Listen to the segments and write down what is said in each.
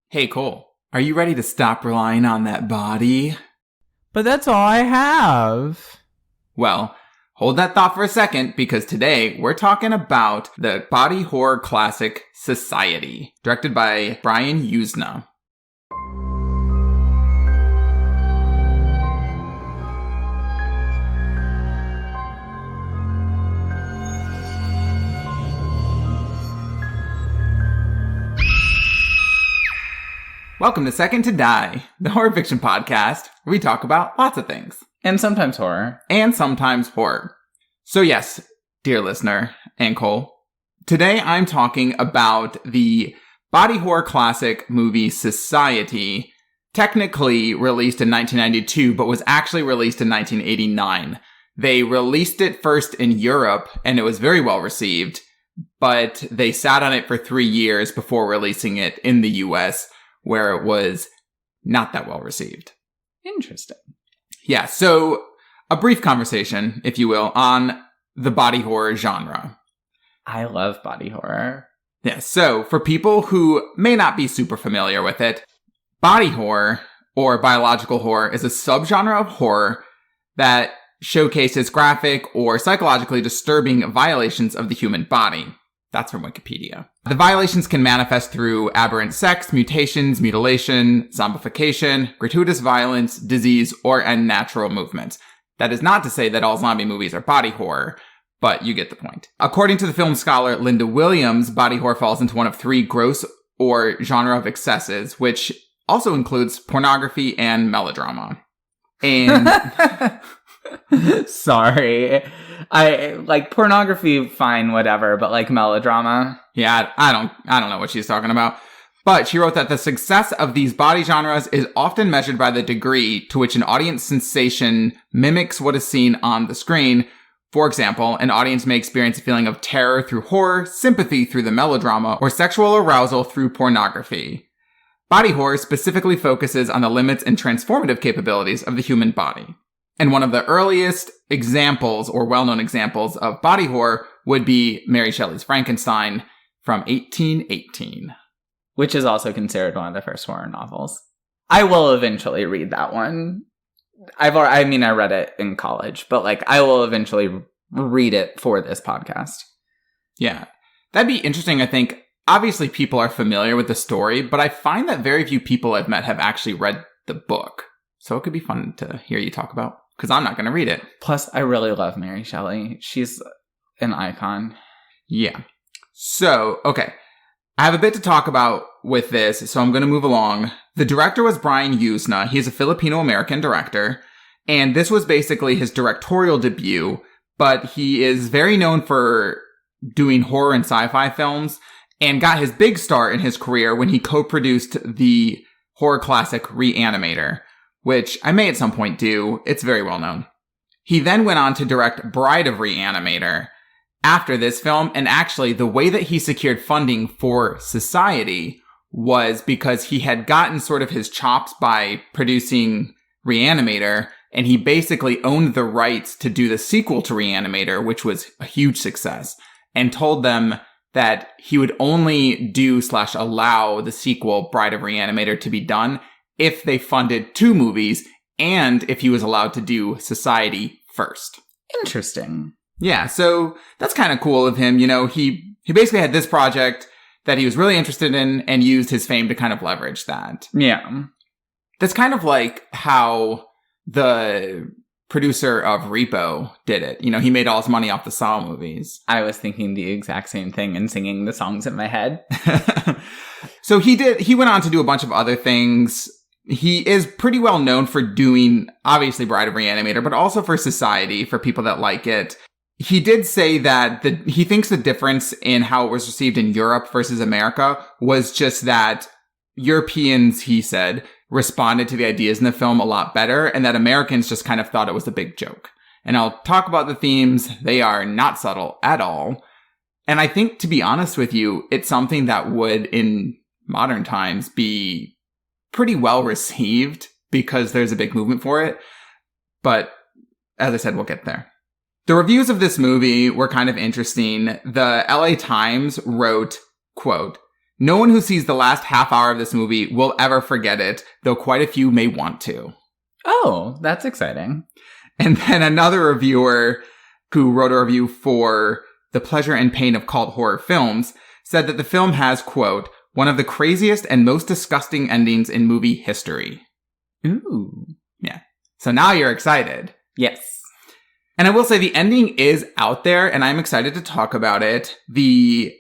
Hey, Cole, are you ready to stop relying on that body? But that's all I have. Well, hold that thought for a second, because today we're talking about the body horror classic Society, directed by Brian Yuzna. Welcome to Second to Die, the horror fiction podcast where we talk about lots of things. And sometimes horror. And sometimes horror. So yes, dear listener, and Cole, today I'm talking about the body horror classic movie Society, technically released in 1992, but was actually released in 1989. They released it first in Europe, and it was very well received, but they sat on it for 3 years before releasing it in the US, where it was not that well received. Interesting. Yeah, so a brief conversation, if you will, on the body horror genre. I love body horror. Yeah, so for people who may not be super familiar with it, body horror, or biological horror, is a subgenre of horror that showcases graphic or psychologically disturbing violations of the human body. That's from Wikipedia. The violations can manifest through aberrant sex, mutations, mutilation, zombification, gratuitous violence, disease, or unnatural movements. That is not to say that all zombie movies are body horror, but you get the point. According to the film scholar Linda Williams, body horror falls into one of 3 gross or genre of excesses, which also includes pornography and melodrama. And sorry. I like pornography, fine, whatever, but like melodrama. Yeah, I don't know what she's talking about. But she wrote that the success of these body genres is often measured by the degree to which an audience sensation mimics what is seen on the screen. For example, an audience may experience a feeling of terror through horror, sympathy through the melodrama, or sexual arousal through pornography. Body horror specifically focuses on the limits and transformative capabilities of the human body. And one of the earliest examples, or well-known examples, of body horror would be Mary Shelley's Frankenstein from 1818. Which is also considered one of the first horror novels. I will eventually read that one. I read it in college, but like I will eventually read it for this podcast. Yeah. That'd be interesting, I think. Obviously, people are familiar with the story, but I find that very few people I've met have actually read the book. So it could be fun to hear you talk about, because I'm not going to read it. Plus, I really love Mary Shelley. She's an icon. Yeah. So, okay. I have a bit to talk about with this, so I'm going to move along. The director was Brian Yuzna. He's a Filipino-American director, and this was basically his directorial debut, but he is very known for doing horror and sci-fi films, and got his big start in his career when he co-produced the horror classic Reanimator, which I may at some point do. It's very well known. He then went on to direct Bride of Reanimator after this film, and actually the way that he secured funding for Society was because he had gotten sort of his chops by producing Reanimator, and he basically owned the rights to do the sequel to Reanimator, which was a huge success, and told them that he would only do/allow the sequel Bride of Reanimator to be done if they funded 2 movies and if he was allowed to do Society first. Interesting. Yeah, so that's kind of cool of him. You know, he basically had this project that he was really interested in and used his fame to kind of leverage that. Yeah. That's kind of like how the producer of Repo did it. You know, he made all his money off the Saw movies. I was thinking the exact same thing and singing the songs in my head. So he went on to do a bunch of other things. He is pretty well known for doing, obviously, Bride of Reanimator, but also for Society, for people that like it. He did say that he thinks the difference in how it was received in Europe versus America was just that Europeans, he said, responded to the ideas in the film a lot better, and that Americans just kind of thought it was a big joke. And I'll talk about the themes. They are not subtle at all. And I think, to be honest with you, it's something that would, in modern times, be pretty well received because there's a big movement for it. But as I said, we'll get there. The reviews of this movie were kind of interesting. The LA Times wrote, quote, No one who sees the last half hour of this movie will ever forget it, though quite a few may want to. Oh, that's exciting. And then another reviewer who wrote a review for The Pleasure and Pain of Cult Horror Films said that the film has, quote, one of the craziest and most disgusting endings in movie history. Ooh. Yeah. So now you're excited. Yes. And I will say the ending is out there, and I'm excited to talk about it. The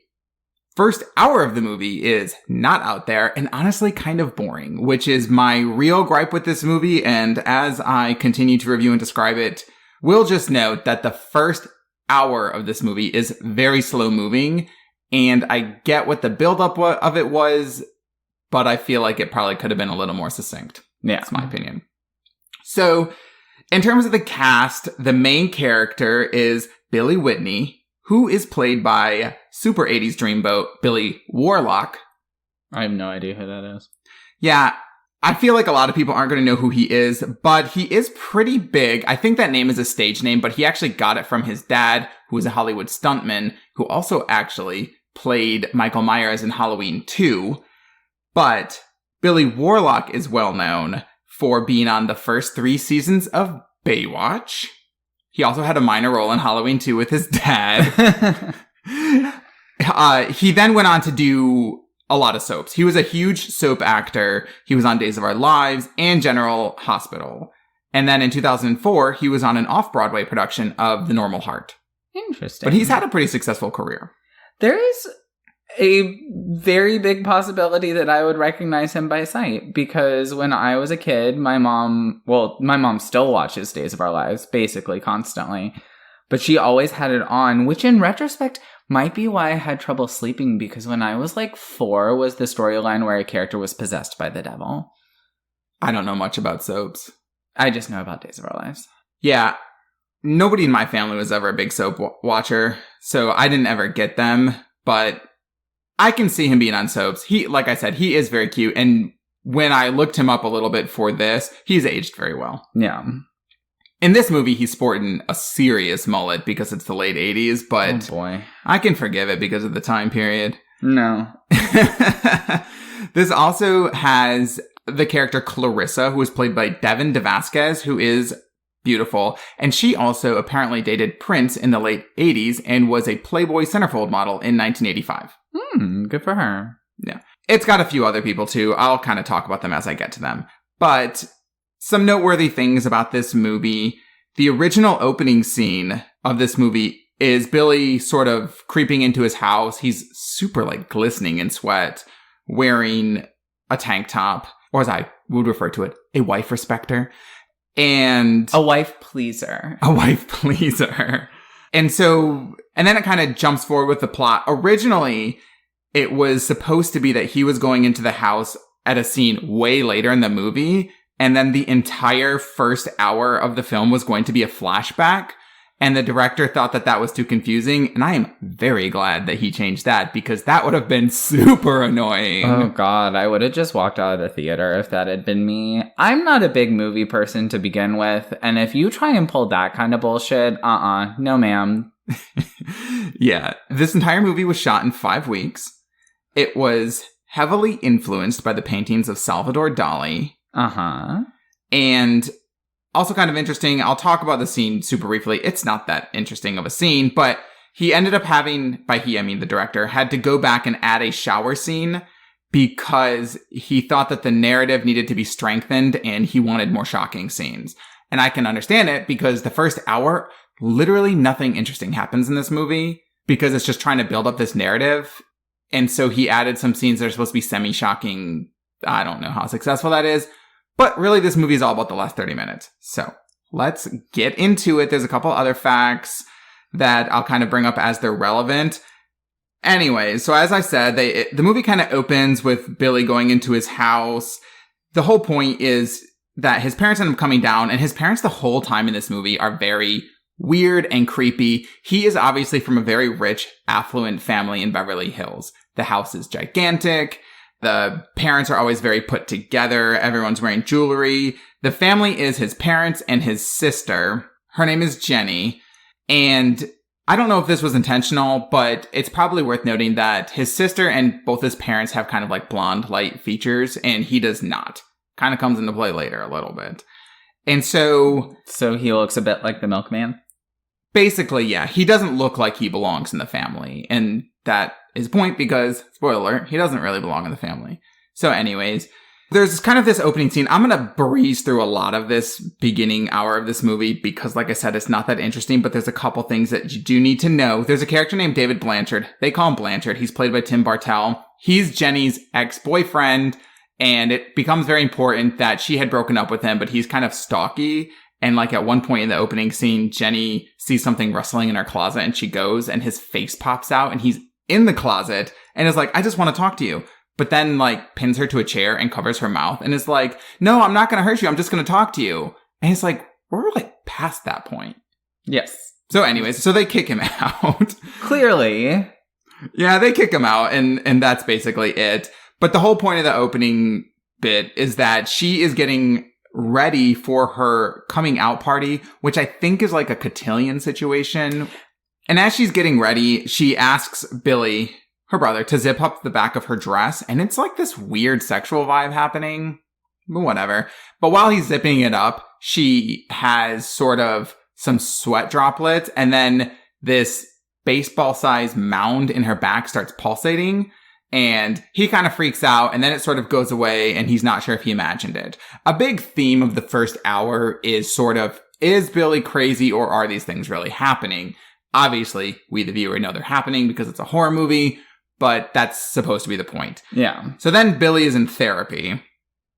first hour of the movie is not out there, and honestly kind of boring, which is my real gripe with this movie. And as I continue to review and describe it, we'll just note that the first hour of this movie is very slow moving, and I get what the buildup of it was, but I feel like it probably could have been a little more succinct. Yeah. That's my opinion. So, in terms of the cast, the main character is Billy Whitney, who is played by super 80s dreamboat Billy Warlock. I have no idea who that is. Yeah, I feel like a lot of people aren't going to know who he is, but he is pretty big. I think that name is a stage name, but he actually got it from his dad, who was a Hollywood stuntman, who also actually played Michael Myers in Halloween 2. But Billy Warlock is well known for being on the first 3 seasons of Baywatch. He also had a minor role in Halloween 2 with his dad. He then went on to do a lot of soaps. He was a huge soap actor. He was on Days of Our Lives and General Hospital. And then in 2004, he was on an off-Broadway production of The Normal Heart. Interesting. But he's had a pretty successful career. There is a very big possibility that I would recognize him by sight, because when I was a kid, my mom still watches Days of Our Lives basically constantly, but she always had it on, which in retrospect might be why I had trouble sleeping, because when I was like 4 was the storyline where a character was possessed by the devil. I don't know much about soaps. I just know about Days of Our Lives. Yeah. Nobody in my family was ever a big soap watcher, so I didn't ever get them, but I can see him being on soaps. He, like I said, he is very cute, and when I looked him up a little bit for this, he's aged very well. Yeah. In this movie, he's sporting a serious mullet because it's the late 80s, but oh boy, I can forgive it because of the time period. No. This also has the character Clarissa, who is played by Devin DeVasquez, who is beautiful. And she also apparently dated Prince in the late 80s and was a Playboy centerfold model in 1985. Good for her. Yeah. It's got a few other people too. I'll kind of talk about them as I get to them. But some noteworthy things about this movie. The original opening scene of this movie is Billy sort of creeping into his house. He's super like glistening in sweat, wearing a tank top, or as I would refer to it, a wife respecter. And a wife pleaser. A wife pleaser. And then it kind of jumps forward with the plot. Originally, it was supposed to be that he was going into the house at a scene way later in the movie, and then the entire first hour of the film was going to be a flashback. And the director thought that that was too confusing, and I am very glad that he changed that, because that would have been super annoying. Oh god, I would have just walked out of the theater if that had been me. I'm not a big movie person to begin with, and if you try and pull that kind of bullshit, no ma'am. Yeah, this entire movie was shot in 5 weeks. It was heavily influenced by the paintings of Salvador Dali. Uh-huh. And also kind of interesting, I'll talk about the scene super briefly. It's not that interesting of a scene, but he ended up having, by he, I mean the director, had to go back and add a shower scene because he thought that the narrative needed to be strengthened and he wanted more shocking scenes. And I can understand it because the first hour, literally nothing interesting happens in this movie because it's just trying to build up this narrative. And so he added some scenes that are supposed to be semi-shocking. I don't know how successful that is. But really, this movie is all about the last 30 minutes. So let's get into it. There's a couple other facts that I'll kind of bring up as they're relevant. Anyway, so as I said, the movie kind of opens with Billy going into his house. The whole point is that his parents end up coming down, and his parents the whole time in this movie are very weird and creepy. He is obviously from a very rich, affluent family in Beverly Hills. The house is gigantic. The parents are always very put together. Everyone's wearing jewelry. The family is his parents and his sister. Her name is Jenny. And I don't know if this was intentional, but it's probably worth noting that his sister and both his parents have kind of like blonde light features, and he does not. Kind of comes into play later a little bit. And so he looks a bit like the milkman? Basically, yeah. He doesn't look like he belongs in the family. And that is the point because, spoiler alert, he doesn't really belong in the family. So anyways, there's kind of this opening scene. I'm going to breeze through a lot of this beginning hour of this movie because, like I said, it's not that interesting, but there's a couple things that you do need to know. There's a character named David Blanchard. They call him Blanchard. He's played by Tim Bartel. He's Jenny's ex-boyfriend, and it becomes very important that she had broken up with him, but he's kind of stalky. And like at one point in the opening scene, Jenny sees something rustling in her closet and she goes and his face pops out and he's in the closet and is like, I just want to talk to you. But then like pins her to a chair and covers her mouth and is like, no, I'm not going to hurt you. I'm just going to talk to you. And it's like, we're like past that point. Yes. So anyways, so they kick him out. Clearly. Yeah, they kick him out and that's basically it. But the whole point of the opening bit is that she is getting ready for her coming out party, which I think is like a cotillion situation. And as she's getting ready, she asks Billy, her brother, to zip up the back of her dress. And it's like this weird sexual vibe happening. Whatever. But while he's zipping it up, she has sort of some sweat droplets. And then this baseball-sized mound in her back starts pulsating. And he kind of freaks out, and then it sort of goes away, and he's not sure if he imagined it. A big theme of the first hour is sort of, is Billy crazy, or are these things really happening? Obviously, we the viewer know they're happening because it's a horror movie, but that's supposed to be the point. Yeah. So then Billy is in therapy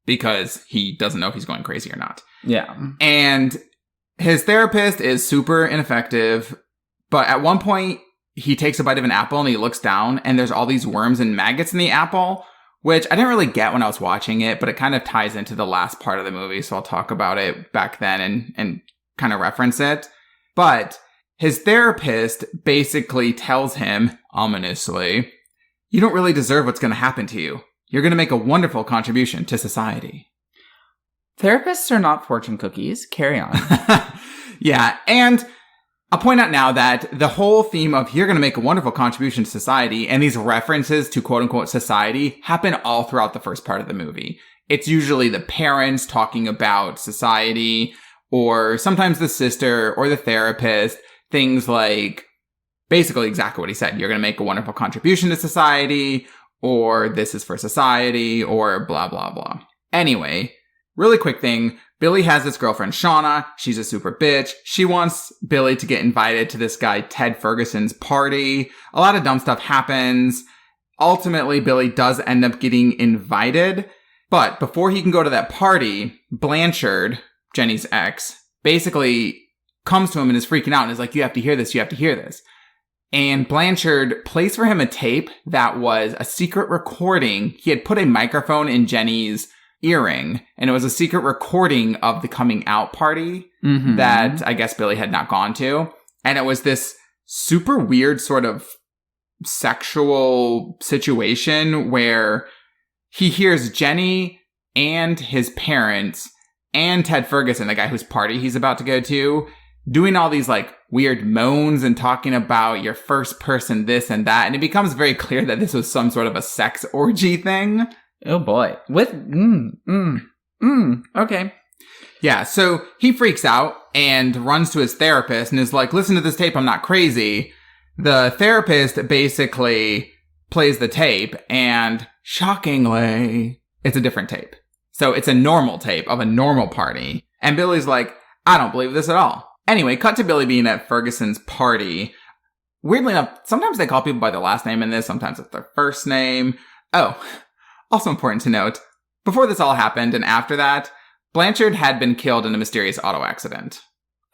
because he doesn't know if he's going crazy or not. Yeah. And his therapist is super ineffective, but at one point, he takes a bite of an apple and he looks down and there's all these worms and maggots in the apple, which I didn't really get when I was watching it, but it kind of ties into the last part of the movie. So I'll talk about it back then and kind of reference it. But his therapist basically tells him, ominously, you don't really deserve what's going to happen to you. You're going to make a wonderful contribution to society. Therapists are not fortune cookies. Carry on. Yeah, and I'll point out now that the whole theme of you're going to make a wonderful contribution to society and these references to quote-unquote society happen all throughout the first part of the movie. It's usually the parents talking about society or sometimes the sister or the therapist, things like basically exactly what he said. You're going to make a wonderful contribution to society or this is for society or blah, blah, blah. Anyway, really quick thing. Billy has this girlfriend, Shauna. She's a super bitch. She wants Billy to get invited to this guy, Ted Ferguson's party. A lot of dumb stuff happens. Ultimately, Billy does end up getting invited. But before he can go to that party, Blanchard, Jenny's ex, basically comes to him and is freaking out and is like, you have to hear this, you have to hear this. And Blanchard plays for him a tape that was a secret recording. He had put a microphone in Jenny's earring, and it was a secret recording of the coming out party that I guess Billy had not gone to. And it was this super weird sort of sexual situation where he hears Jenny and his parents and Ted Ferguson, the guy whose party he's about to go to, doing all these like weird moans and talking about your first person this and that. And it becomes very clear that this was some sort of a sex orgy thing. Oh boy. With, okay. Yeah, so he freaks out and runs to his therapist and is like, listen to this tape, I'm not crazy. The therapist basically plays the tape and shockingly, it's a different tape. So it's a normal tape of a normal party. And Billy's like, I don't believe this at all. Anyway, cut to Billy being at Ferguson's party. Weirdly enough, sometimes they call people by their last name in this, sometimes it's their first name. Oh, also important to note, before this all happened and after that, Blanchard had been killed in a mysterious auto accident.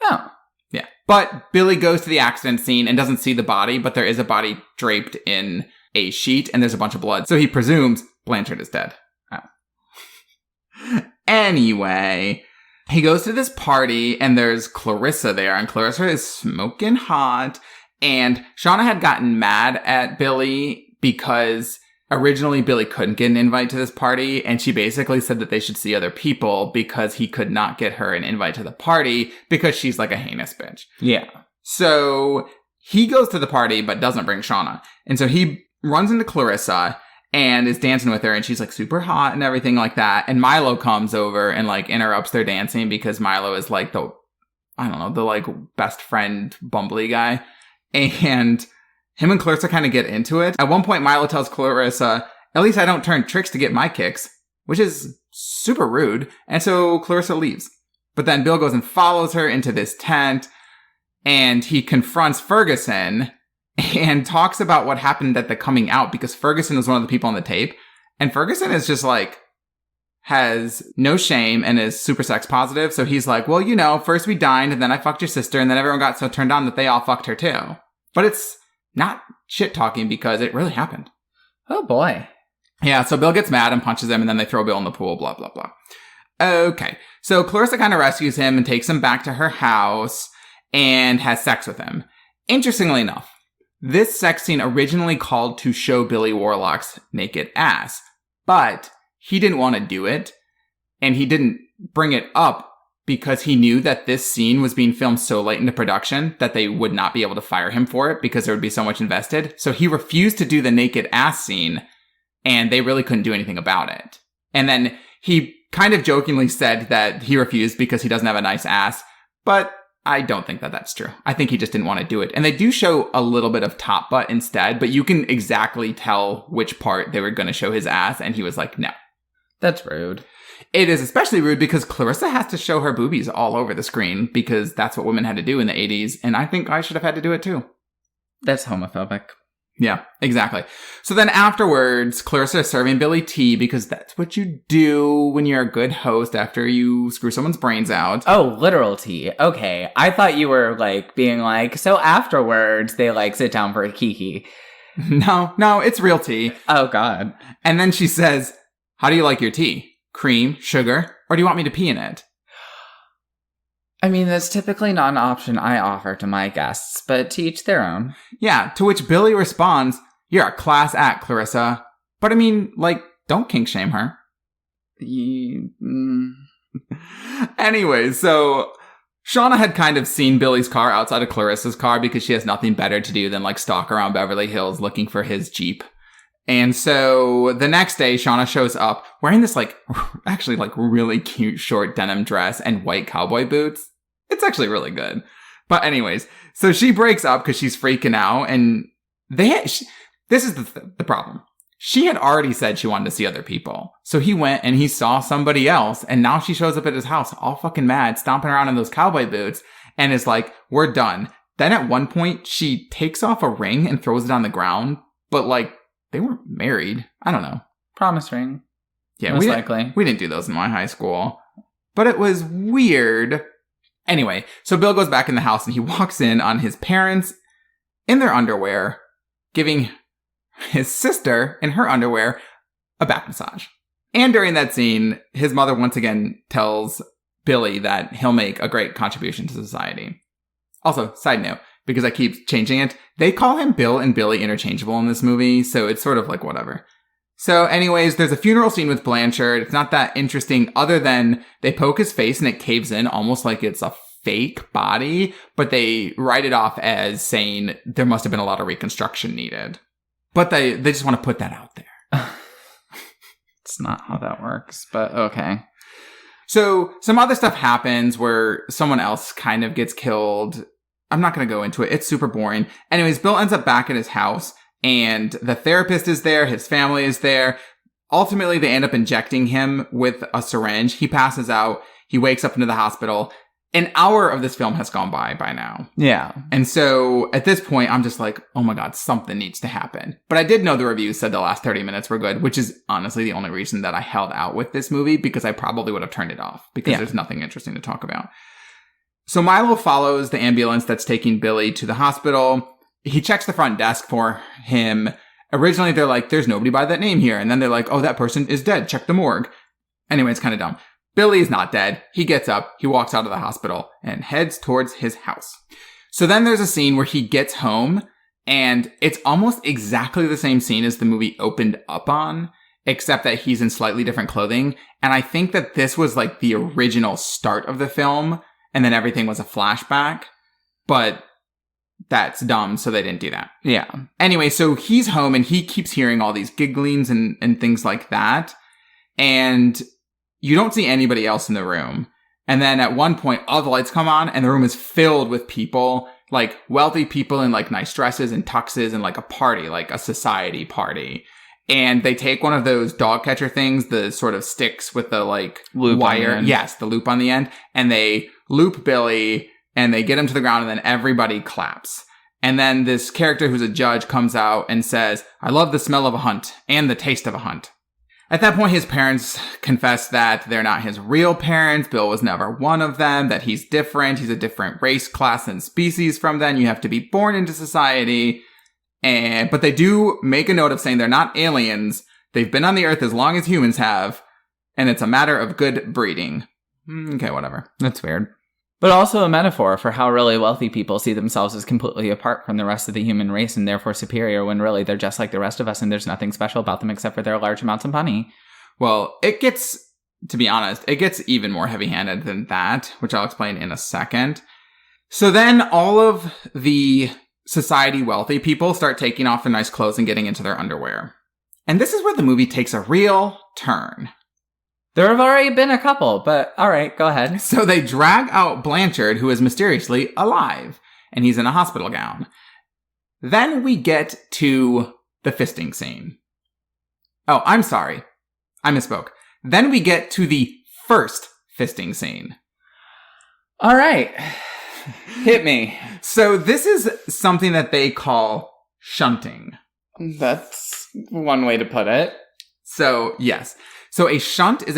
Oh. Yeah. But Billy goes to the accident scene and doesn't see the body, but there is a body draped in a sheet and there's a bunch of blood. So he presumes Blanchard is dead. Oh. Anyway, he goes to this party and there's Clarissa there and Clarissa is smoking hot. And Shauna had gotten mad at Billy because originally, Billy couldn't get an invite to this party, and she basically said that they should see other people because he could not get her an invite to the party because she's like a heinous bitch. Yeah. So he goes to the party but doesn't bring Shauna. And so he runs into Clarissa and is dancing with her, and she's like super hot and everything like that. And Milo comes over and like interrupts their dancing because Milo is like the like best friend bumbly guy. And him and Clarissa kind of get into it. At one point, Milo tells Clarissa, "At least I don't turn tricks to get my kicks," which is super rude. And so Clarissa leaves. But then Bill goes and follows her into this tent, and he confronts Ferguson and talks about what happened at the coming out, because Ferguson was one of the people on the tape. And Ferguson is just like, has no shame and is super sex positive. So he's like, well, you know, first we dined and then I fucked your sister and then everyone got so turned on that they all fucked her too. But it's not shit talking because it really happened. Oh boy. Yeah, so Bill gets mad and punches him and then they throw Bill in the pool, blah, blah, blah. Okay, so Clarissa kind of rescues him and takes him back to her house and has sex with him. Interestingly enough, this sex scene originally called to show Billy Warlock's naked ass, but he didn't want to do it, and he didn't bring it up because he knew that this scene was being filmed so late into production that they would not be able to fire him for it because there would be so much invested. So he refused to do the naked ass scene, and they really couldn't do anything about it. And then he kind of jokingly said that he refused because he doesn't have a nice ass, but I don't think that that's true. I think he just didn't want to do it. And they do show a little bit of top butt instead, but you can exactly tell which part they were going to show his ass, and he was like, no. That's rude. It is especially rude because Clarissa has to show her boobies all over the screen because that's what women had to do in the 80s, and I think I should have had to do it too. That's homophobic. Yeah, exactly. So then afterwards, Clarissa is serving Billy tea because that's what you do when you're a good host after you screw someone's brains out. Oh, literal tea. Okay. I thought you were like being like, so afterwards they like sit down for a kiki. No, it's real tea. Oh, God. And then she says, how do you like your tea? Cream, sugar, or do you want me to pee in it? I mean, that's typically not an option I offer to my guests, but to each their own. Yeah, to which Billy responds, you're a class act, Clarissa. But I mean, like, don't kink shame her. Anyway, so Shauna had kind of seen Billy's car outside of Clarissa's car because she has nothing better to do than like stalk around Beverly Hills looking for his Jeep. And so the next day, Shauna shows up wearing this like, actually like really cute short denim dress and white cowboy boots. It's actually really good. But anyways, so she breaks up because she's freaking out, and this is the problem. She had already said she wanted to see other people. So he went and he saw somebody else, and now she shows up at his house all fucking mad, stomping around in those cowboy boots, and is like, we're done. Then at one point, she takes off a ring and throws it on the ground, but like, they weren't married. I don't know. Promise ring. Yeah, most likely. We didn't do those in my high school. But it was weird. Anyway, so Bill goes back in the house and he walks in on his parents in their underwear, giving his sister in her underwear a back massage. And during that scene, his mother once again tells Billy that he'll make a great contribution to society. Also, side note, because I keep changing it, they call him Bill and Billy interchangeable in this movie, so it's sort of like whatever. So anyways, there's a funeral scene with Blanchard. It's not that interesting other than they poke his face and it caves in almost like it's a fake body, but they write it off as saying there must have been a lot of reconstruction needed. But they just want to put that out there. It's not how that works, but okay. So some other stuff happens where someone else kind of gets killed. I'm not going to go into it. It's super boring. Anyways, Bill ends up back at his house, and the therapist is there. His family is there. Ultimately, they end up injecting him with a syringe. He passes out. He wakes up into the hospital. An hour of this film has gone by now. Yeah. And so at this point, I'm just like, oh my God, something needs to happen. But I did know the reviews said the last 30 minutes were good, which is honestly the only reason that I held out with this movie, because I probably would have turned it off because there's nothing interesting to talk about. So Milo follows the ambulance that's taking Billy to the hospital. He checks the front desk for him. Originally, they're like, there's nobody by that name here. And then they're like, oh, that person is dead. Check the morgue. Anyway, it's kind of dumb. Billy is not dead. He gets up, he walks out of the hospital, and heads towards his house. So then there's a scene where he gets home, and it's almost exactly the same scene as the movie opened up on, except that he's in slightly different clothing. And I think that this was like the original start of the film, and then everything was a flashback. But that's dumb, so they didn't do that. Yeah. Anyway, so he's home and he keeps hearing all these gigglings and things like that. And you don't see anybody else in the room. And then at one point, all the lights come on and the room is filled with people, like wealthy people in like nice dresses and tuxes and like a party, like a society party. And they take one of those dog catcher things, the sort of sticks with the like loop wire. Yes, the loop on the end. And they loop Billy and they get him to the ground and then everybody claps. And then this character who's a judge comes out and says, "I love the smell of a hunt and the taste of a hunt." At that point, his parents confess that they're not his real parents. Bill was never one of them, that he's different. He's a different race, class, and species from them. You have to be born into society. But they do make a note of saying they're not aliens. They've been on the earth as long as humans have. And it's a matter of good breeding. Okay, whatever. That's weird. But also a metaphor for how really wealthy people see themselves as completely apart from the rest of the human race and therefore superior when really they're just like the rest of us and there's nothing special about them except for their large amounts of money. Well, it gets, to be honest, it gets even more heavy-handed than that, which I'll explain in a second. So then all of the society wealthy people start taking off their nice clothes and getting into their underwear. And this is where the movie takes a real turn. There have already been a couple, but all right, go ahead. So they drag out Blanchard, who is mysteriously alive, and he's in a hospital gown. Then we get to the fisting scene. Oh, I'm sorry. I misspoke. Then we get to the first fisting scene. All right. Hit me. So this is something that they call shunting. That's one way to put it. So, yes. So a shunt is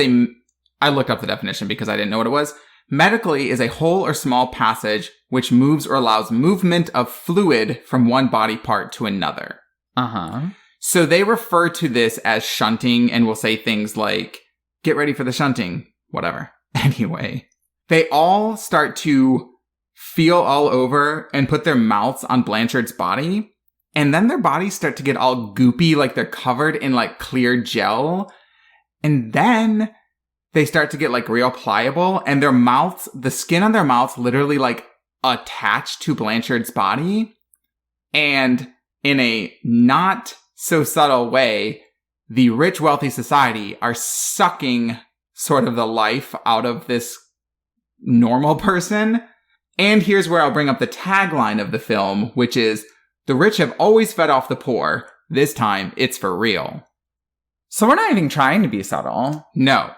I looked up the definition because I didn't know what it was. Medically is a whole or small passage which moves or allows movement of fluid from one body part to another. Uh-huh. So they refer to this as shunting and will say things like, "Get ready for the shunting," whatever. Anyway, they all start to feel all over and put their mouths on Blanchard's body. And then their bodies start to get all goopy, like they're covered in like clear gel. And then they start to get like real pliable and their mouths, the skin on their mouths literally like attached to Blanchard's body. And in a not so subtle way, the rich, wealthy society are sucking sort of the life out of this normal person. And here's where I'll bring up the tagline of the film, which is, "The rich have always fed off the poor. This time, it's for real." So we're not even trying to be subtle. No.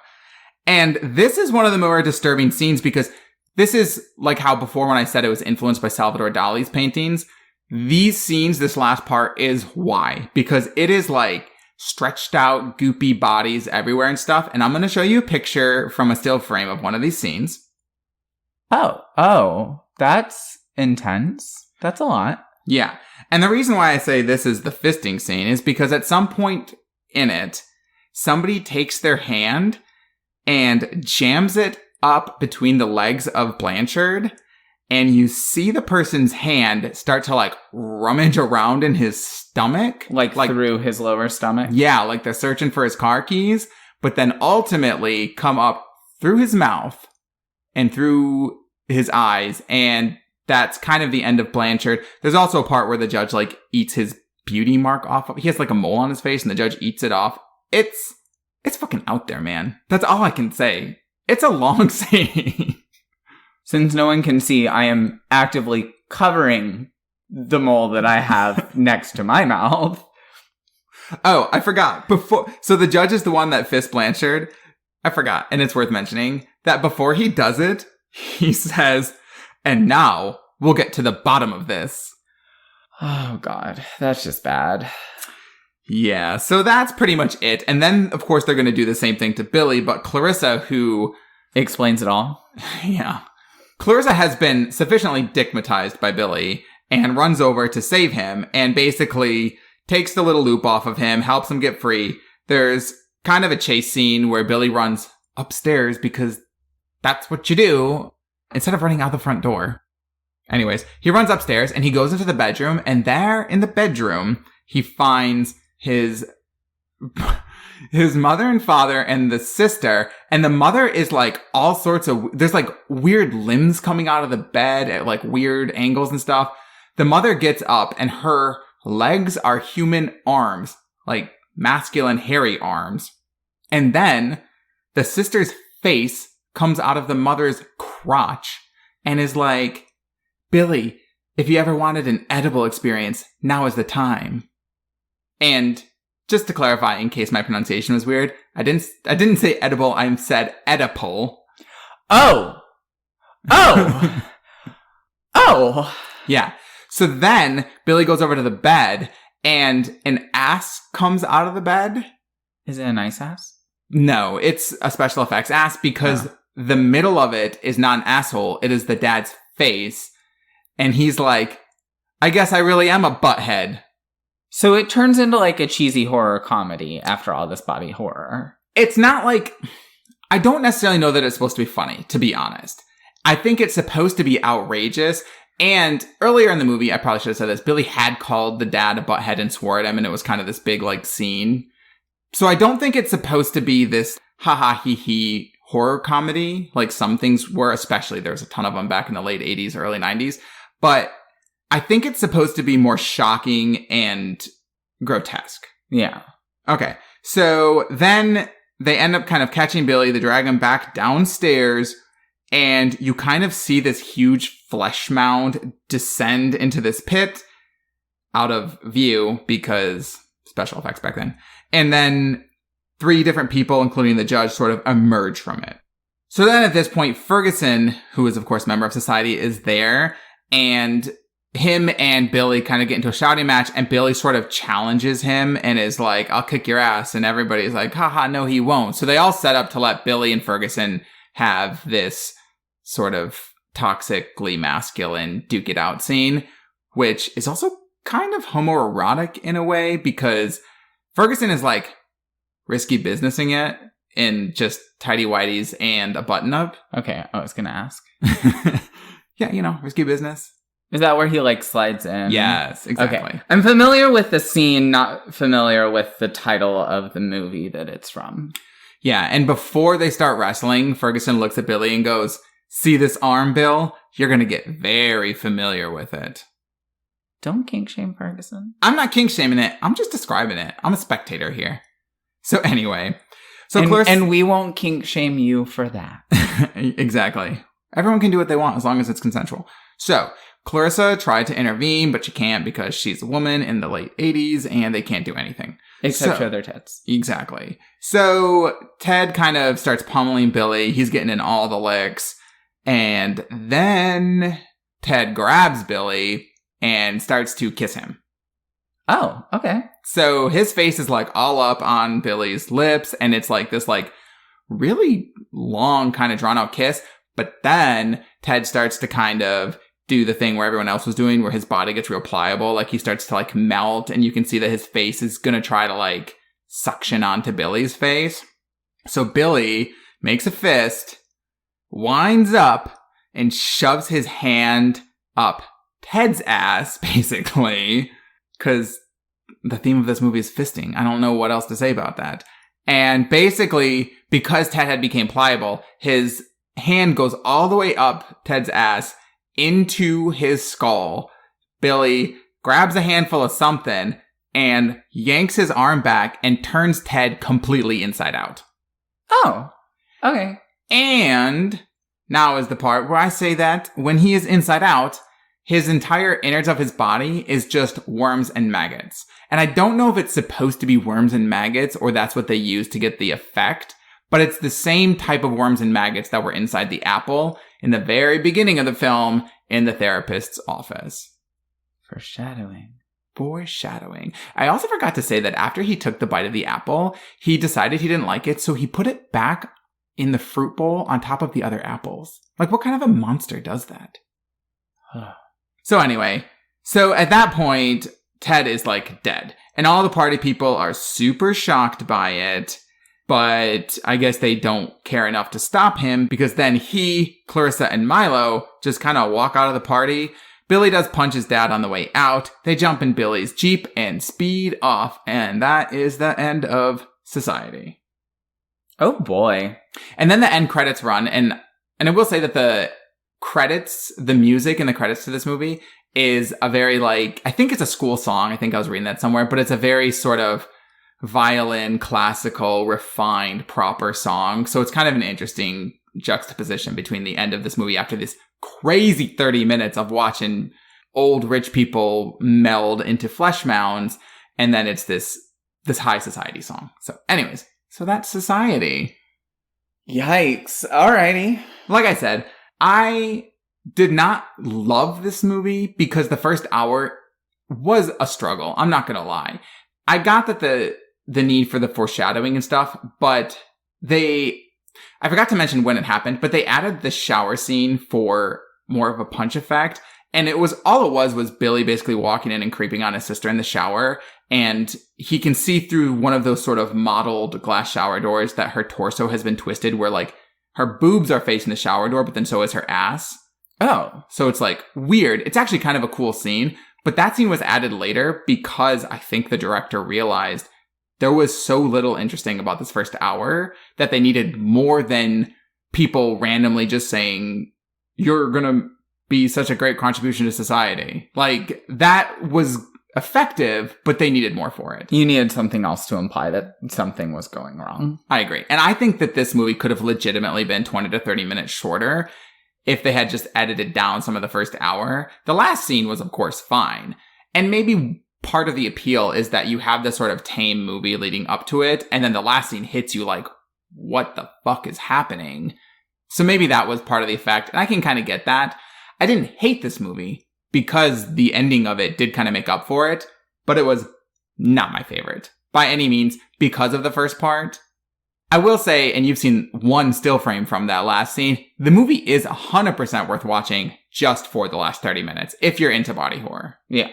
And this is one of the more disturbing scenes because this is like how before when I said it was influenced by Salvador Dali's paintings. These scenes, this last part is why. Because it is like stretched out, goopy bodies everywhere and stuff. And I'm going to show you a picture from a still frame of one of these scenes. Oh, that's intense. That's a lot. Yeah. And the reason why I say this is the fisting scene is because at some point in it, somebody takes their hand and jams it up between the legs of Blanchard, and you see the person's hand start to like rummage around in his stomach. Like through his lower stomach? Yeah, like they're searching for his car keys, but then ultimately come up through his mouth and through his eyes, and that's kind of the end of Blanchard. There's also a part where the judge like eats his beauty mark off. He has like a mole on his face and the judge eats it off. It's fucking out there, man. That's all I can say. It's a long scene. Since no one can see, I am actively covering the mole that I have next to my mouth. Oh, I forgot. So the judge is the one that fists Blanchard. I forgot. And it's worth mentioning that before he does it, he says, "And now we'll get to the bottom of this." Oh, God. That's just bad. Yeah, so that's pretty much it. And then, of course, they're going to do the same thing to Billy, but Clarissa, who explains it all. Yeah. Clarissa has been sufficiently dickmatized by Billy and runs over to save him and basically takes the little loop off of him, helps him get free. There's kind of a chase scene where Billy runs upstairs because that's what you do instead of running out the front door. Anyways, he runs upstairs and he goes into the bedroom, and there in the bedroom, he finds his mother and father and the sister, and the mother is like all sorts of, there's like weird limbs coming out of the bed at like weird angles and stuff. the mother gets up and her legs are human arms, like masculine hairy arms. And then the sister's face comes out of the mother's crotch and is like, Billy, if you ever wanted an edible experience, now is the time. And just to clarify, in case my pronunciation was weird, I didn't say edible, I said Oedipal. Oh! Oh! Oh! Yeah. So then Billy goes over to the bed and an ass comes out of the bed. Is it a nice ass? No, it's a special effects ass because the middle of it is not an asshole. It is the dad's face. And he's like, I guess I really am a butthead. So it turns into like a cheesy horror comedy after all this body horror. It's not like... I don't necessarily know that it's supposed to be funny, to be honest. I think it's supposed to be outrageous. And earlier in the movie, I probably should have said this, Billy had called the dad a butthead and swore at him, and it was kind of this big, like, scene. So I don't think it's supposed to be this ha-ha hee-hee horror comedy, like some things were, especially there was a ton of them back in the late 80s, early 90s. But I think it's supposed to be more shocking and grotesque. Yeah. Okay. So then they end up kind of catching Billy, they drag him back downstairs, and you kind of see this huge flesh mound descend into this pit out of view because special effects back then. And then 3 different people, including the judge, sort of emerge from it. So then at this point, Ferguson, who is of course a member of society, is there, and him and Billy kind of get into a shouting match, and Billy sort of challenges him and is like, I'll kick your ass. And everybody's like, haha, no, he won't. So they all set up to let Billy and Ferguson have this sort of toxically masculine duke it out scene, which is also kind of homoerotic in a way because Ferguson is like risky businessing it in just tidy whities and a button up. Okay, I was gonna ask. Yeah, you know, risky business. Is that where he like slides in? Yes, exactly. Okay. I'm familiar with the scene, not familiar with the title of the movie that it's from. Yeah, and before they start wrestling, Ferguson looks at Billy and goes, see this arm, Bill? You're going to get very familiar with it. Don't kink shame Ferguson. I'm not kink shaming it. I'm just describing it. I'm a spectator here. So anyway. So Clarissa... And we won't kink shame you for that. Exactly. Everyone can do what they want as long as it's consensual. So Clarissa tried to intervene, but she can't because she's a woman in the late 80s and they can't do anything. Except show their tits. Exactly. So Ted kind of starts pummeling Billy. He's getting in all the licks. And then Ted grabs Billy and starts to kiss him. Oh, okay. So his face is like all up on Billy's lips. And it's like this like really long kind of drawn out kiss. But then Ted starts to kind of do the thing where everyone else was doing, where his body gets real pliable. Like he starts to like melt and you can see that his face is going to try to like suction onto Billy's face. So Billy makes a fist, winds up and shoves his hand up Ted's ass, basically, because the theme of this movie is fisting. I don't know what else to say about that. And basically, because Ted had become pliable, his hand goes all the way up Ted's ass into his skull. Billy grabs a handful of something and yanks his arm back and turns Ted completely inside out. Oh, okay. And now is the part where I say that when he is inside out, his entire innards of his body is just worms and maggots. And I don't know if it's supposed to be worms and maggots or that's what they use to get the effect, but it's the same type of worms and maggots that were inside the apple in the very beginning of the film in the therapist's office. Foreshadowing. I also forgot to say that after he took the bite of the apple, he decided he didn't like it, so he put it back in the fruit bowl on top of the other apples. Like, what kind of a monster does that? So anyway, so at that point, Ted is like dead. And all the party people are super shocked by it. But I guess they don't care enough to stop him because then he, Clarissa, and Milo just kind of walk out of the party. Billy does punch his dad on the way out. They jump in Billy's Jeep and speed off. And that is the end of Society. Oh boy. And then the end credits run. And I will say that the credits, the music and the credits to this movie is a very like, I think it's a school song. I think I was reading that somewhere, but it's a very sort of violin, classical, refined, proper song. So it's kind of an interesting juxtaposition between the end of this movie after this crazy 30 minutes of watching old rich people meld into flesh mounds, and then it's this high society song. So anyways, so that's Society. Yikes. Alrighty. Like I said, I did not love this movie because the first hour was a struggle. I'm not going to lie. I got that the need for the foreshadowing and stuff, but I forgot to mention when it happened, but they added the shower scene for more of a punch effect. And it was Billy basically walking in and creeping on his sister in the shower. And he can see through one of those sort of modeled glass shower doors that her torso has been twisted where like her boobs are facing the shower door, but then so is her ass. Oh. So it's like weird. It's actually kind of a cool scene, but that scene was added later because I think the director realized there was so little interesting about this first hour that they needed more than people randomly just saying, you're gonna be such a great contribution to society. Like, that was effective, but they needed more for it. You needed something else to imply that something was going wrong. I agree. And I think that this movie could have legitimately been 20 to 30 minutes shorter if they had just edited down some of the first hour. The last scene was, of course, fine. And maybe part of the appeal is that you have this sort of tame movie leading up to it, and then the last scene hits you like, what the fuck is happening? So maybe that was part of the effect, and I can kind of get that. I didn't hate this movie because the ending of it did kind of make up for it, but it was not my favorite by any means because of the first part. I will say, and you've seen one still frame from that last scene, the movie is 100% worth watching just for the last 30 minutes if you're into body horror. Yeah.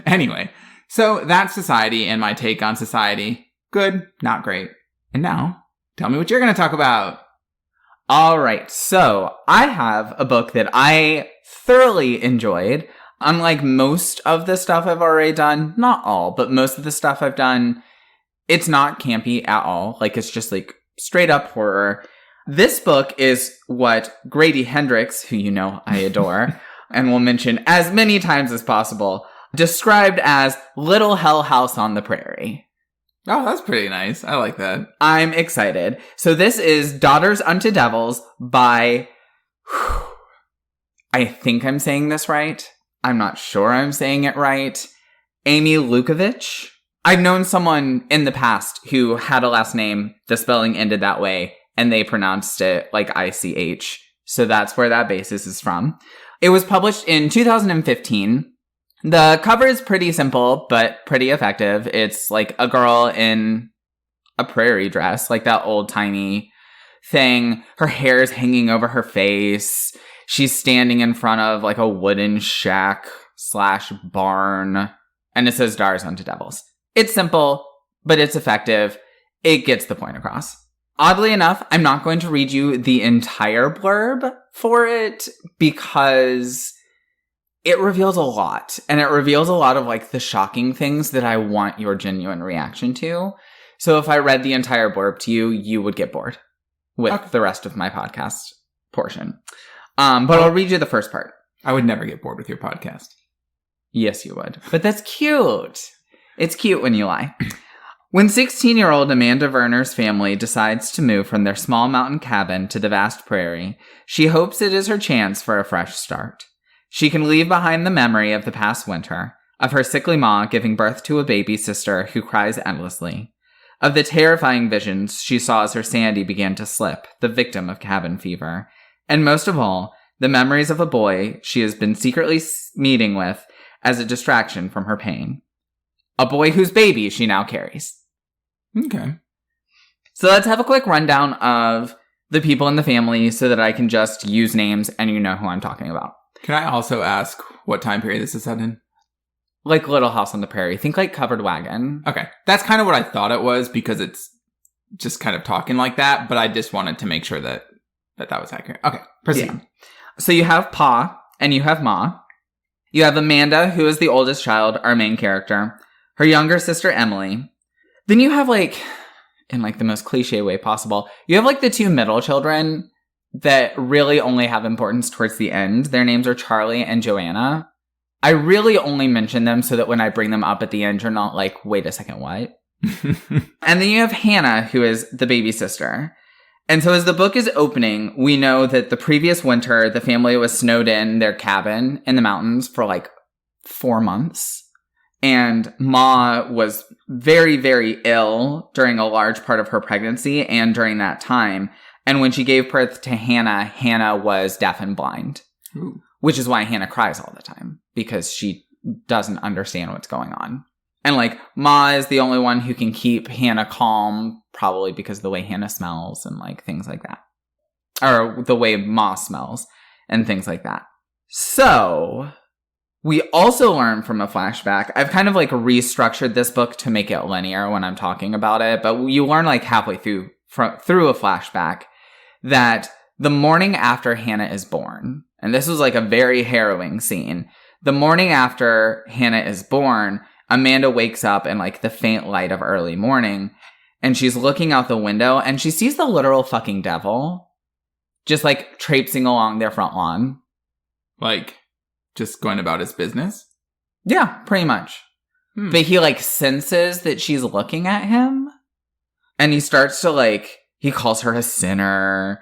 Anyway, so that's Society and my take on Society. Good, not great. And now, tell me what you're going to talk about. All right, so I have a book that I thoroughly enjoyed. Unlike most of the stuff I've already done, not all, but most of the stuff I've done, it's not campy at all. Like, it's just like straight up horror. This book is what Grady Hendrix, who you know I adore, and will mention as many times as possible, described as Little Hell House on the Prairie. Oh, that's pretty nice. I like that. I'm excited. So this is Daughters Unto Devils by, I think I'm saying this right. I'm not sure I'm saying it right. Amy Lukovich. I've known someone in the past who had a last name, the spelling ended that way, and they pronounced it like ICH. So that's where that basis is from. It was published in 2015. The cover is pretty simple, but pretty effective. It's like a girl in a prairie dress, like that old-timey thing. Her hair is hanging over her face. She's standing in front of like a wooden shack/barn. And it says Daughters Unto Devils. It's simple, but it's effective. It gets the point across. Oddly enough, I'm not going to read you the entire blurb for it because it reveals a lot, and it reveals a lot of like the shocking things that I want your genuine reaction to. So if I read the entire blurb to you, you would get bored with the rest of my podcast portion. But I'll read you the first part. I would never get bored with your podcast. Yes, you would. But that's cute. It's cute when you lie. When 16-year-old Amanda Werner's family decides to move from their small mountain cabin to the vast prairie, she hopes it is her chance for a fresh start. She can leave behind the memory of the past winter, of her sickly ma giving birth to a baby sister who cries endlessly, of the terrifying visions she saw as her Sandy began to slip, the victim of cabin fever, and most of all, the memories of a boy she has been secretly meeting with as a distraction from her pain. A boy whose baby she now carries. Okay. So let's have a quick rundown of the people in the family so that I can just use names and you know who I'm talking about. Can I also ask what time period this is set in? Like Little House on the Prairie. Think like Covered Wagon. Okay. That's kind of what I thought it was because it's just kind of talking like that, but I just wanted to make sure that was accurate. Okay. Proceed. Yeah. So you have Pa and you have Ma. You have Amanda, who is the oldest child, our main character. Her younger sister, Emily. Then you have like, in like the most cliche way possible, you have like the two middle children that really only have importance towards the end. Their names are Charlie and Joanna. I really only mention them so that when I bring them up at the end, you're not like, wait a second, what? And then you have Hannah, who is the baby sister. And so as the book is opening, we know that the previous winter, the family was snowed in their cabin in the mountains for like 4 months. And Ma was very, very ill during a large part of her pregnancy and during that time. And when she gave birth to Hannah, Hannah was deaf and blind. Ooh. Which is why Hannah cries all the time, because she doesn't understand what's going on. And, like, Ma is the only one who can keep Hannah calm, probably because of the way Hannah smells and, like, things like that. Or the way Ma smells and things like that. So, we also learn from a flashback. I've kind of, like, restructured this book to make it linear when I'm talking about it. But you learn, like, halfway through a flashback that the morning after Hannah is born, and this was, like, a very harrowing scene. The morning after Hannah is born, Amanda wakes up in, like, the faint light of early morning, and she's looking out the window, and she sees the literal fucking devil just, like, traipsing along their front lawn. Like, just going about his business? Yeah, pretty much. But he, like, senses that she's looking at him, and he starts to, like, he calls her a sinner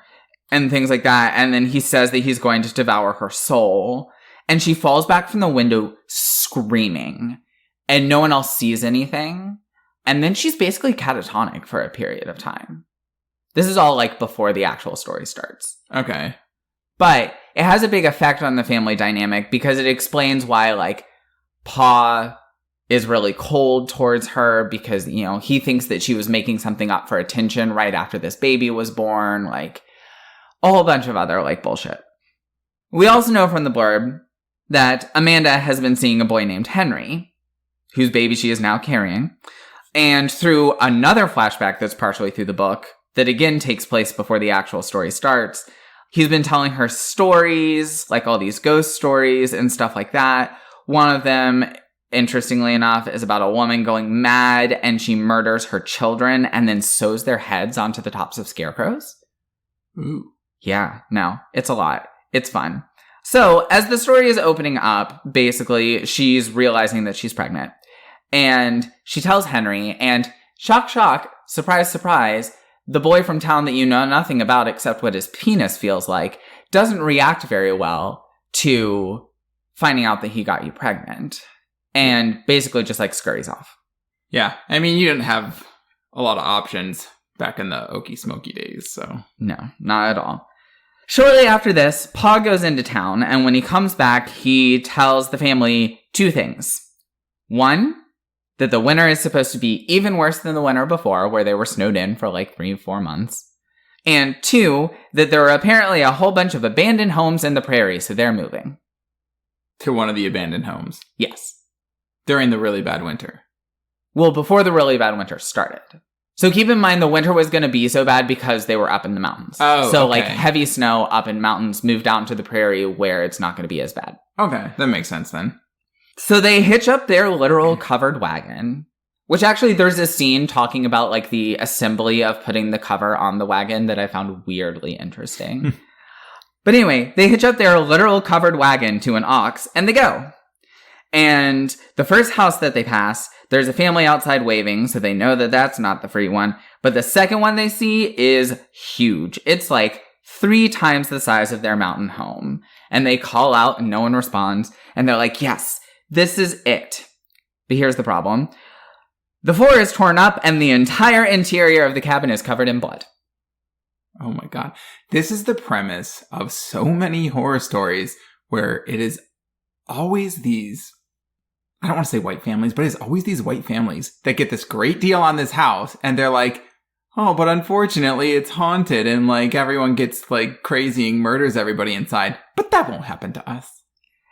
and things like that, and then he says that he's going to devour her soul, and she falls back from the window screaming. And no one else sees anything. And then she's basically catatonic for a period of time. This is all, like, before the actual story starts. Okay. But it has a big effect on the family dynamic because it explains why, like, Pa is really cold towards her because, you know, he thinks that she was making something up for attention right after this baby was born. Like, a whole bunch of other, like, bullshit. We also know from the blurb that Amanda has been seeing a boy named Henry, whose baby she is now carrying. And through another flashback that's partially through the book, that again takes place before the actual story starts, he's been telling her stories, like all these ghost stories and stuff like that. One of them, interestingly enough, is about a woman going mad and she murders her children and then sews their heads onto the tops of scarecrows. Ooh. Yeah, no, it's a lot. It's fun. So, as the story is opening up, basically, she's realizing that she's pregnant. And she tells Henry, and shock, shock, surprise, surprise, the boy from town that you know nothing about except what his penis feels like doesn't react very well to finding out that he got you pregnant. And basically just, like, scurries off. Yeah, I mean, you didn't have a lot of options back in the okey smokey days, so. No, not at all. Shortly after this, Pa goes into town, and when he comes back, he tells the family 2 things. 1, that the winter is supposed to be even worse than the winter before, where they were snowed in for like 3-4 months. And 2, that there are apparently a whole bunch of abandoned homes in the prairie, so they're moving. To one of the abandoned homes? Yes. During the really bad winter? Well, before the really bad winter started. So keep in mind the winter was going to be so bad because they were up in the mountains. Oh, so okay. like heavy snow up in mountains moved out into the prairie where it's not going to be as bad. Okay, that makes sense then. So they hitch up their literal covered wagon, which actually there's a scene talking about like the assembly of putting the cover on the wagon that I found weirdly interesting. But anyway, they hitch up their literal covered wagon to an ox and they go. And the first house that they pass, there's a family outside waving, so they know that that's not the free one. But the second one they see is huge. It's like 3 times the size of their mountain home. And they call out and no one responds. And they're like, yes, this is it. But here's the problem. The floor is torn up and the entire interior of the cabin is covered in blood. Oh my god. This is the premise of so many horror stories where it is always these, I don't want to say white families, but it's always these white families that get this great deal on this house and they're like, oh, but unfortunately it's haunted and like everyone gets like crazy and murders everybody inside. But that won't happen to us.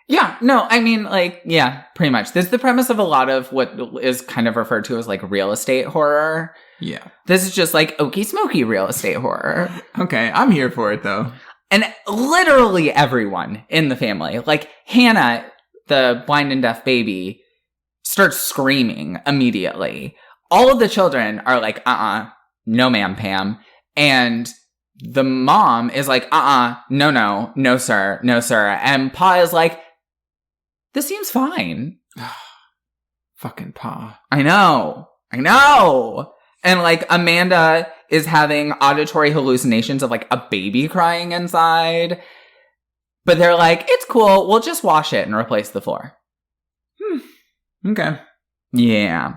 Yeah, no, I mean, like, yeah, pretty much. This is the premise of a lot of what is kind of referred to as like real estate horror. Yeah. This is just like okey smoky real estate horror. Okay, I'm here for it though. And literally everyone in the family, like Hannah, the blind and deaf baby, starts screaming immediately. All of the children are like, no ma'am, Pam. And the mom is like, no, sir. And Pa is like, this seems fine. Fucking Pa. I know. And like Amanda is having auditory hallucinations of like a baby crying inside. But they're like, it's cool. We'll just wash it and replace the floor. Okay. Yeah.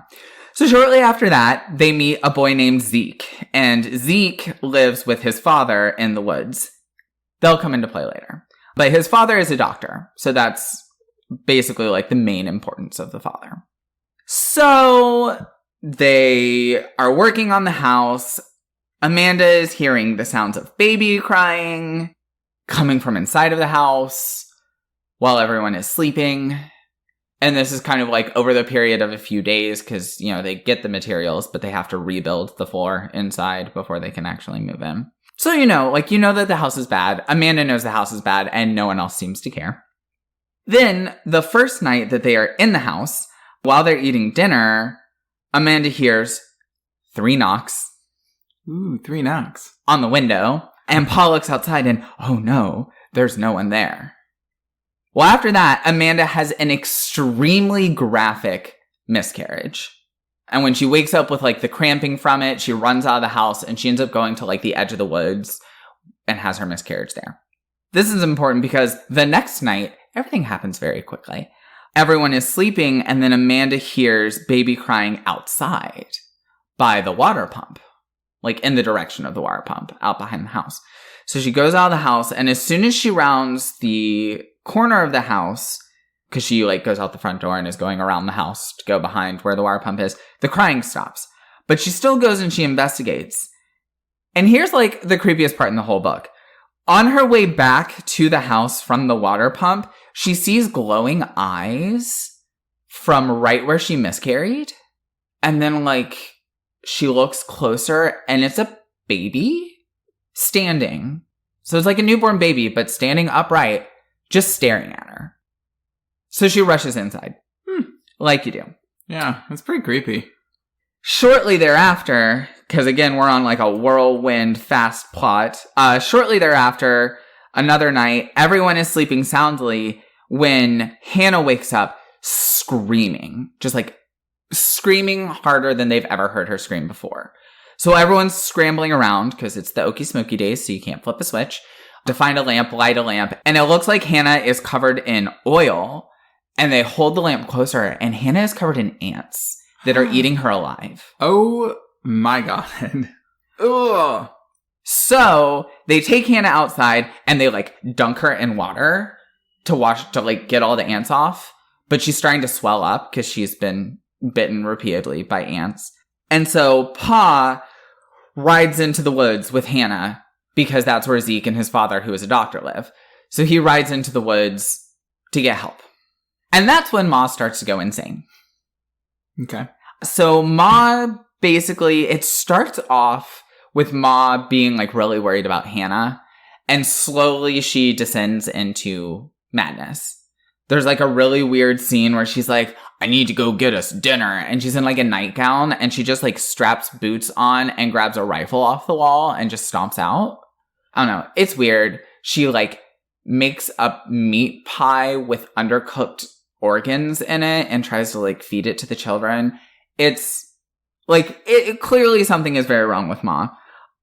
So shortly after that, they meet a boy named Zeke. And Zeke lives with his father in the woods. They'll come into play later. But his father is a doctor. So that's basically like the main importance of the father. So they are working on the house. Amanda is hearing the sounds of baby crying coming from inside of the house while everyone is sleeping. And this is kind of like over the period of a few days because, you know, they get the materials, but they have to rebuild the floor inside before they can actually move in. So, you know that the house is bad. Amanda knows the house is bad and no one else seems to care. Then the first night that they are in the house, while they're eating dinner, Amanda hears 3 knocks. Ooh, 3 knocks. On the window. And Pa looks outside and, oh no, there's no one there. Well, after that, Amanda has an extremely graphic miscarriage. And when she wakes up with like the cramping from it, she runs out of the house and she ends up going to like the edge of the woods and has her miscarriage there. This is important because the next night, everything happens very quickly. Everyone is sleeping and then Amanda hears baby crying outside by the water pump, like in the direction of the water pump out behind the house. So she goes out of the house and as soon as she rounds the corner of the house, because she like goes out the front door and is going around the house to go behind where the water pump is, the crying stops. But she still goes and she investigates. And here's like the creepiest part in the whole book. On her way back to the house from the water pump, she sees glowing eyes from right where she miscarried. And then like she looks closer and it's a baby standing. So it's like a newborn baby, but standing upright, just staring at her. So she rushes inside. Like you do. Yeah, it's pretty creepy. Shortly thereafter, because again, we're on like a whirlwind fast plot. Shortly thereafter, another night, everyone is sleeping soundly when Hannah wakes up screaming. Just like screaming harder than they've ever heard her scream before. So everyone's scrambling around because it's the okey smokey days, so you can't flip a switch, to find a lamp, light a lamp. And it looks like Hannah is covered in oil. And they hold the lamp closer, and Hannah is covered in ants that are eating her alive. Oh my God. Ugh. So they take Hannah outside and they like dunk her in water to like get all the ants off. But she's starting to swell up because she's been bitten repeatedly by ants. And so Pa rides into the woods with Hannah because that's where Zeke and his father, who is a doctor, live. So he rides into the woods to get help. And that's when Ma starts to go insane. Okay. So Ma, basically, it starts off with Ma being like really worried about Hannah. And slowly she descends into madness. There's like a really weird scene where she's like, I need to go get us dinner. And she's in like a nightgown and she just like straps boots on and grabs a rifle off the wall and just stomps out. I don't know. It's weird. She like makes a meat pie with undercooked organs in it and tries to like feed it to the children. It's like it clearly something is very wrong with Ma.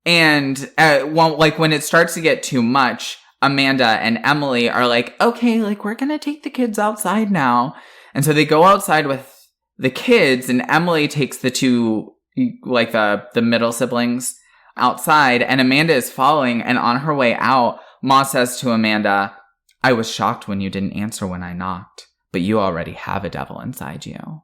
And when it starts to get too much, Amanda and Emily are like, okay, like we're gonna take the kids outside now. And so they go outside with the kids, and Emily takes the two, like the middle siblings outside, and Amanda is following. And on her way out, Ma says to Amanda, I was shocked when you didn't answer when I knocked. But you already have a devil inside you.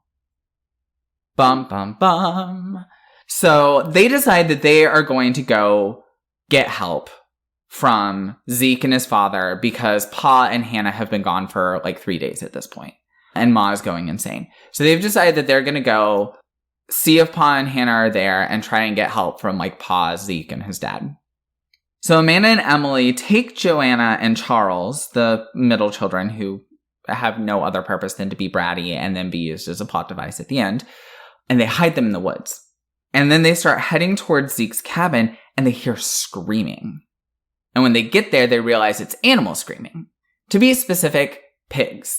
Bum, bum, bum. So they decide that they are going to go get help from Zeke and his father because Pa and Hannah have been gone for like 3 days at this point. And Ma is going insane. So they've decided that they're going to go see if Pa and Hannah are there and try and get help from like Pa, Zeke, and his dad. So Amanda and Emily take Joanna and Charles, the middle children who have no other purpose than to be bratty and then be used as a plot device at the end. And they hide them in the woods. And then they start heading towards Zeke's cabin. and they hear screaming. And when they get there, they realize it's animals screaming. To be specific, pigs.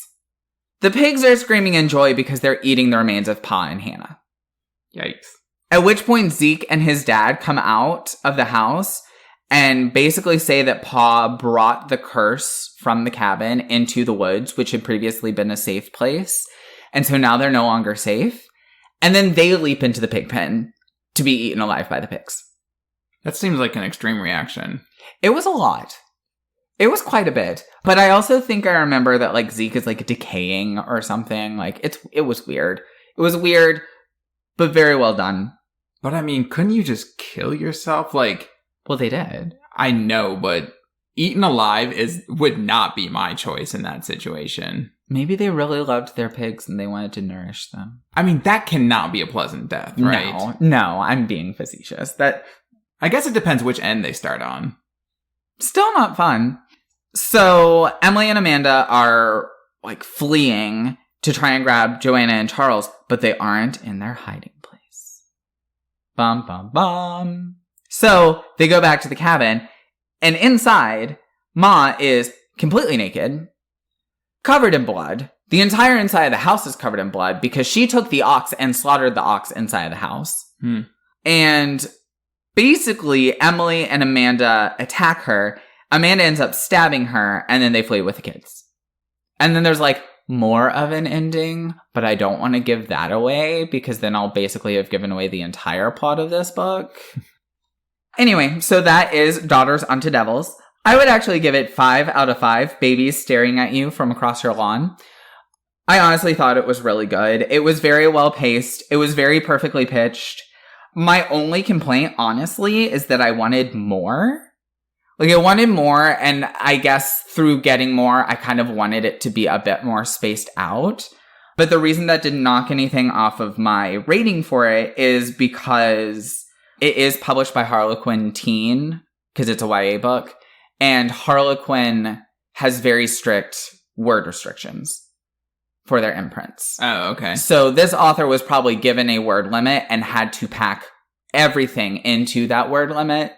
The pigs are screaming in joy because they're eating the remains of Pa and Hannah. Yikes. At which point Zeke and his dad come out of the house and basically say that Pa brought the curse from the cabin into the woods, which had previously been a safe place. And so now they're no longer safe. And then they leap into the pig pen to be eaten alive by the pigs. That seems like an extreme reaction. It was a lot. It was quite a bit. But I also think I remember that like Zeke is like decaying or something. Like it was weird. It was weird, but very well done. But I mean, couldn't you just kill yourself? Like, well, they did. I know, but eaten alive would not be my choice in that situation. Maybe they really loved their pigs and they wanted to nourish them. I mean, that cannot be a pleasant death, right? No, I'm being facetious. I guess it depends which end they start on. Still not fun. So Emily and Amanda are like fleeing to try and grab Joanna and Charles, but they aren't in their hiding place. Bum, bum, bum. So they go back to the cabin, and inside, Ma is completely naked, covered in blood. The entire inside of the house is covered in blood because she took the ox and slaughtered the ox inside of the house. And basically, Emily and Amanda attack her. Amanda ends up stabbing her, and then they flee with the kids. And then there's like more of an ending, but I don't want to give that away because then I'll basically have given away the entire plot of this book. Anyway, so that is Daughters Unto Devils. I would actually give it 5 out of 5 babies staring at you from across your lawn. I honestly thought it was really good. It was very well paced. It was very perfectly pitched. My only complaint, honestly, is that I wanted more. Like, I wanted more, and I guess through getting more, I kind of wanted it to be a bit more spaced out. But the reason that didn't knock anything off of my rating for it is because it is published by Harlequin Teen, because it's a YA book, and Harlequin has very strict word restrictions for their imprints. Oh, okay. So this author was probably given a word limit and had to pack everything into that word limit.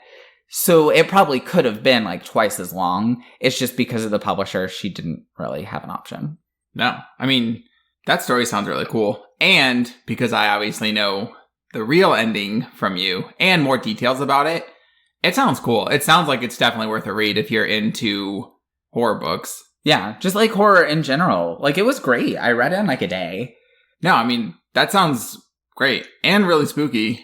So it probably could have been like twice as long. It's just because of the publisher, she didn't really have an option. No. I mean, that story sounds really cool. And because I obviously know the real ending from you and more details about it, it sounds cool. It sounds like it's definitely worth a read if you're into horror books. Yeah, just like horror in general. Like, it was great. I read it in like a day. No, I mean, that sounds great and really spooky.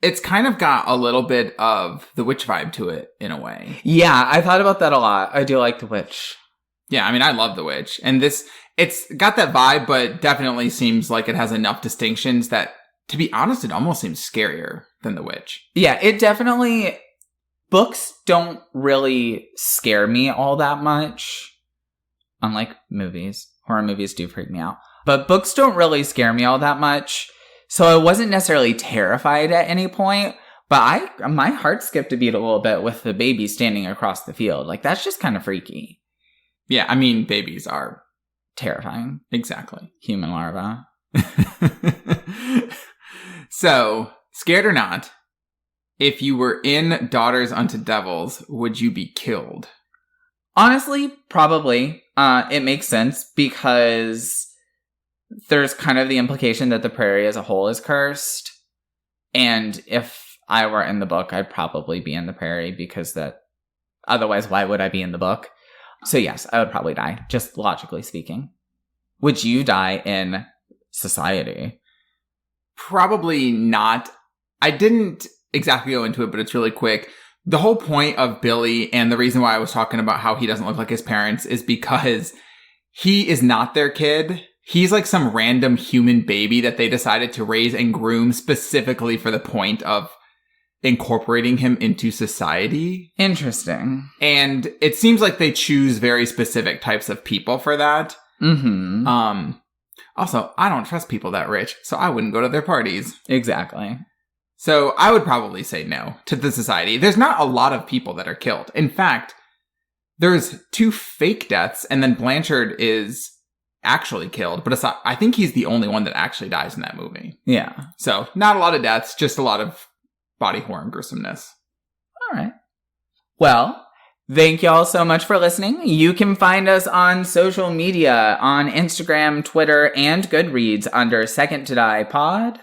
It's kind of got a little bit of the witch vibe to it, in a way. Yeah, I thought about that a lot. I do like the witch. Yeah, I mean, I love the witch. And it's got that vibe, but definitely seems like it has enough distinctions that, to be honest, it almost seems scarier than the witch. Yeah, it definitely... Books don't really scare me all that much. Unlike movies. Horror movies do freak me out. But books don't really scare me all that much. So I wasn't necessarily terrified at any point, but my heart skipped a beat a little bit with the baby standing across the field. Like, that's just kind of freaky. Yeah, I mean, babies are terrifying. Exactly. Human larvae. So, scared or not, if you were in Daughters Unto Devils, would you be killed? Honestly, probably. It makes sense because there's kind of the implication that the prairie as a whole is cursed. And if I were in the book, I'd probably be in the prairie because otherwise, why would I be in the book? So yes, I would probably die, just logically speaking. Would you die in society? Probably not. I didn't exactly go into it, but it's really quick. The whole point of Billy and the reason why I was talking about how he doesn't look like his parents is because he is not their kid. He's like some random human baby that they decided to raise and groom specifically for the point of incorporating him into society. Interesting. And it seems like they choose very specific types of people for that. Mm-hmm. Also, I don't trust people that rich, so I wouldn't go to their parties. Exactly. So I would probably say no to the society. There's not a lot of people that are killed. In fact, there's 2 fake deaths, and then Blanchard is actually killed. But I think he's the only one that actually dies in that movie. Yeah. So not a lot of deaths, just a lot of body horror and gruesomeness. right. Well, thank y'all so much for listening. You can find us on social media, on Instagram, Twitter, and Goodreads under Second to Die Pod.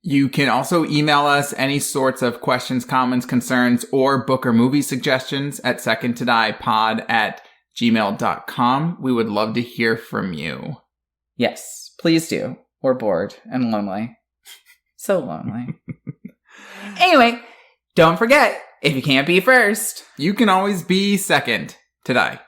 You can also email us any sorts of questions, comments, concerns, or book or movie suggestions at secondtodiepod@gmail.com. We would love to hear from you. Yes, please do. We're bored and lonely. So lonely. Anyway, don't forget, if you can't be first, you can always be second to die.